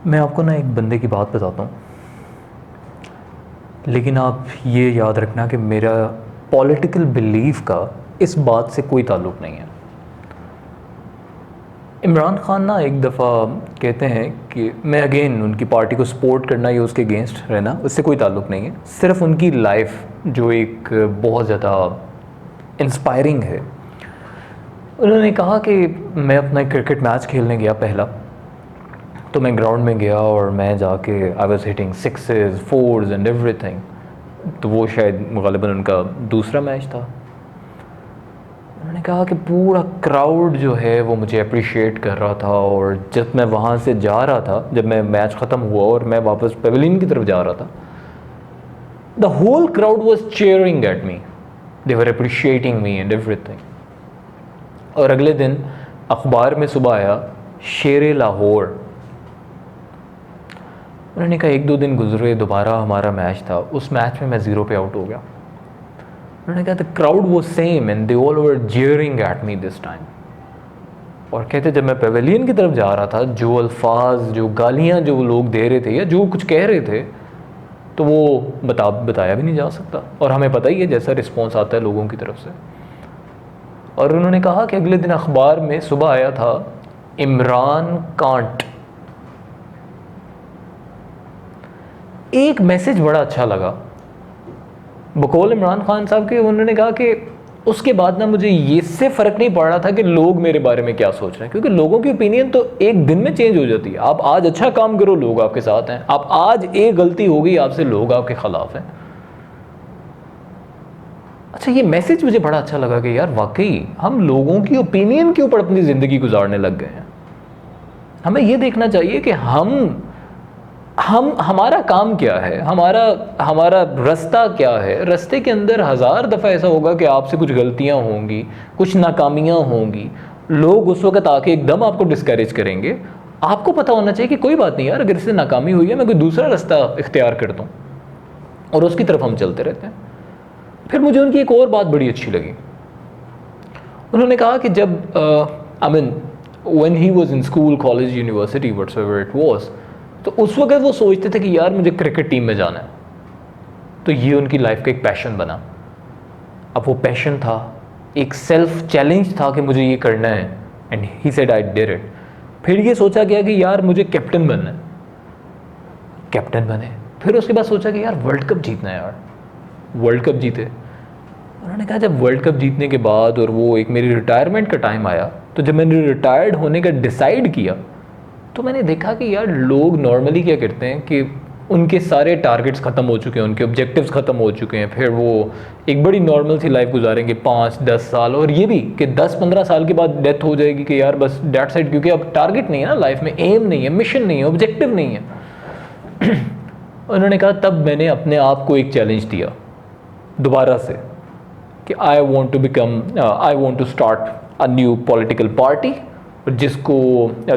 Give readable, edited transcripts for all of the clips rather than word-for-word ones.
मैं आपको ना एक बंदे की बात बताता हूँ, लेकिन आप ये याद रखना कि मेरा पॉलिटिकल बिलीफ का इस बात से कोई ताल्लुक़ नहीं है। इमरान खान ना एक दफ़ा कहते हैं कि मैं अगेन उनकी पार्टी को सपोर्ट करना या उसके अगेंस्ट रहना, उससे कोई ताल्लुक़ नहीं है। सिर्फ़ उनकी लाइफ जो एक बहुत ज़्यादा इंस्पायरिंग है। उन्होंने कहा कि मैं अपना क्रिकेट मैच खेलने गया पहला, तो मैं ग्राउंड में गया और मैं जाके I was hitting sixes fours and everything. तो वो शायद गालिबन उनका दूसरा मैच था। उन्होंने कहा कि पूरा क्राउड जो है वो मुझे अप्रिशिएट कर रहा था, और जब मैं वहाँ से जा रहा था, जब मैं मैच ख़त्म हुआ और मैं वापस पेविलियन की तरफ जा रहा था, the whole crowd was cheering at me, they were appreciating me and everything. और अगले दिन अखबार में सुबह आया शेर लाहौर। उन्होंने कहा एक दो दिन गुजरे, दोबारा हमारा मैच था, उस मैच में मैं 0 पे आउट हो गया। उन्होंने कहा द क्राउड वो same and they all were jeering at me this time. और कहते जब मैं पेविलियन की तरफ जा रहा था, जो अल्फाज, जो गालियाँ जो लोग दे रहे थे या जो कुछ कह रहे थे, तो वो बताया भी नहीं जा सकता, और हमें पता ही है जैसा रिस्पॉन्स आता है लोगों की तरफ से। और उन्होंने कहा कि अगले दिन अखबार में सुबह आया था इमरान कांट। एक मैसेज बड़ा अच्छा लगा बकौल इमरान खान साहब के। उन्होंने कहा कि उसके बाद ना मुझे ये से फ़र्क नहीं पड़ रहा था कि लोग मेरे बारे में क्या सोच रहे हैं, क्योंकि लोगों की ओपिनियन तो एक दिन में चेंज हो जाती है। आप आज अच्छा काम करो, लोग आपके साथ हैं। आप आज एक गलती हो गई आपसे, लोग आपके ख़िलाफ़ हैं। अच्छा, ये मैसेज मुझे बड़ा अच्छा लगा कि यार वाकई हम लोगों की ओपिनियन के ऊपर अपनी ज़िंदगी गुजारने लग गए हैं। हमें ये देखना चाहिए कि हमारा काम क्या है, हमारा रास्ता क्या है। रास्ते के अंदर हज़ार दफ़ा ऐसा होगा कि आपसे कुछ गलतियां होंगी, कुछ नाकामियां होंगी, लोग उस वक्त आके एकदम आपको डिस्करेज करेंगे। आपको पता होना चाहिए कि कोई बात नहीं यार, अगर इससे नाकामी हुई है मैं कोई दूसरा रास्ता इख्तियार करता हूँ, और उसकी तरफ हम चलते रहते हैं। फिर मुझे उनकी एक और बात बड़ी अच्छी लगी। उन्होंने कहा कि जब I mean when he was in school, college, university, whatever it was, तो उस वक्त वो सोचते थे कि यार मुझे क्रिकेट टीम में जाना है। तो ये उनकी लाइफ का एक पैशन बना। अब वो पैशन था, एक सेल्फ चैलेंज था कि मुझे ये करना है, and he said I did it. फिर ये सोचा गया कि यार मुझे कैप्टन बनना है, कैप्टन बने। फिर उसके बाद सोचा कि यार वर्ल्ड कप जीतना है, यार वर्ल्ड कप जीते। उन्होंने कहा जब वर्ल्ड कप जीतने के बाद और वो एक मेरी रिटायरमेंट का टाइम आया, तो जब मैंने रिटायर्ड होने का डिसाइड किया, तो मैंने देखा कि यार लोग नॉर्मली क्या करते हैं कि उनके सारे टारगेट्स ख़त्म हो चुके हैं, उनके ऑब्जेक्टिव्स ख़त्म हो चुके हैं, फिर वो एक बड़ी नॉर्मल सी लाइफ गुजारेंगे 5-10 साल, और ये भी कि 10-15 साल के बाद डेथ हो जाएगी कि यार बस डेट साइड, क्योंकि अब टारगेट नहीं है ना लाइफ में, एम नहीं है, मिशन नहीं है, ऑब्जेक्टिव नहीं है। उन्होंने कहा तब मैंने अपने आप को एक चैलेंज दिया दोबारा से कि I want to start a new political party, जिसको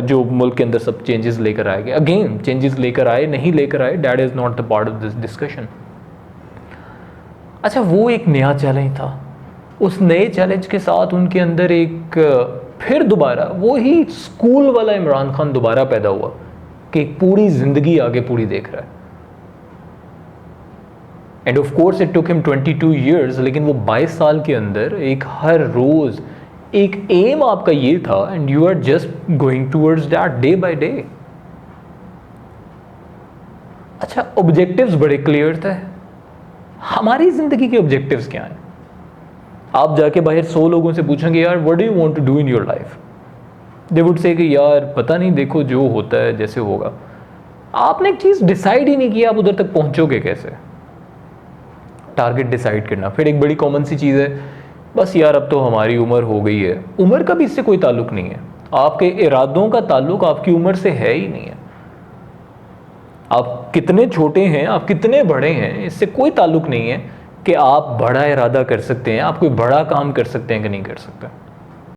जो मुल्क के अंदर सब चेंजेस लेकर आएंगे। अगेन चेंजेस लेकर आए नहीं लेकर आए, that is not the part of this discussion. अच्छा, वो एक नया चैलेंज था। उस नए चैलेंज के साथ उनके अंदर एक फिर दोबारा वही स्कूल वाला इमरान खान दोबारा पैदा हुआ कि एक पूरी ज़िंदगी आगे पूरी देख रहा है। End of course it took him 22 years, लेकिन वो 22 साल के अंदर एक हर रोज़ एक एम आपका ये था, and you are just going towards that day by day. अच्छा, ऑब्जेक्टिव्स बड़े क्लियर थे। हमारी जिंदगी के ऑब्जेक्टिव्स क्या हैं? आप जाके बाहर 100 लोगों से पूछेंगे यार what do you want to do in your life, they would say कि यार पता नहीं, देखो जो होता है जैसे होगा। आपने एक चीज डिसाइड ही नहीं किया, आप उधर तक पहुंचोगे कैसे? टारगेट डिसाइड करना फिर एक बड़ी कॉमन सी चीज़ है, बस यार अब तो हमारी उम्र हो गई है। उम्र का भी इससे कोई ताल्लुक नहीं है, आपके इरादों का ताल्लुक आपकी उम्र से है ही नहीं है। आप कितने छोटे हैं, आप कितने बड़े हैं, इससे कोई ताल्लुक नहीं है कि आप बड़ा इरादा कर सकते हैं, आप कोई बड़ा काम कर सकते हैं कि नहीं कर सकते।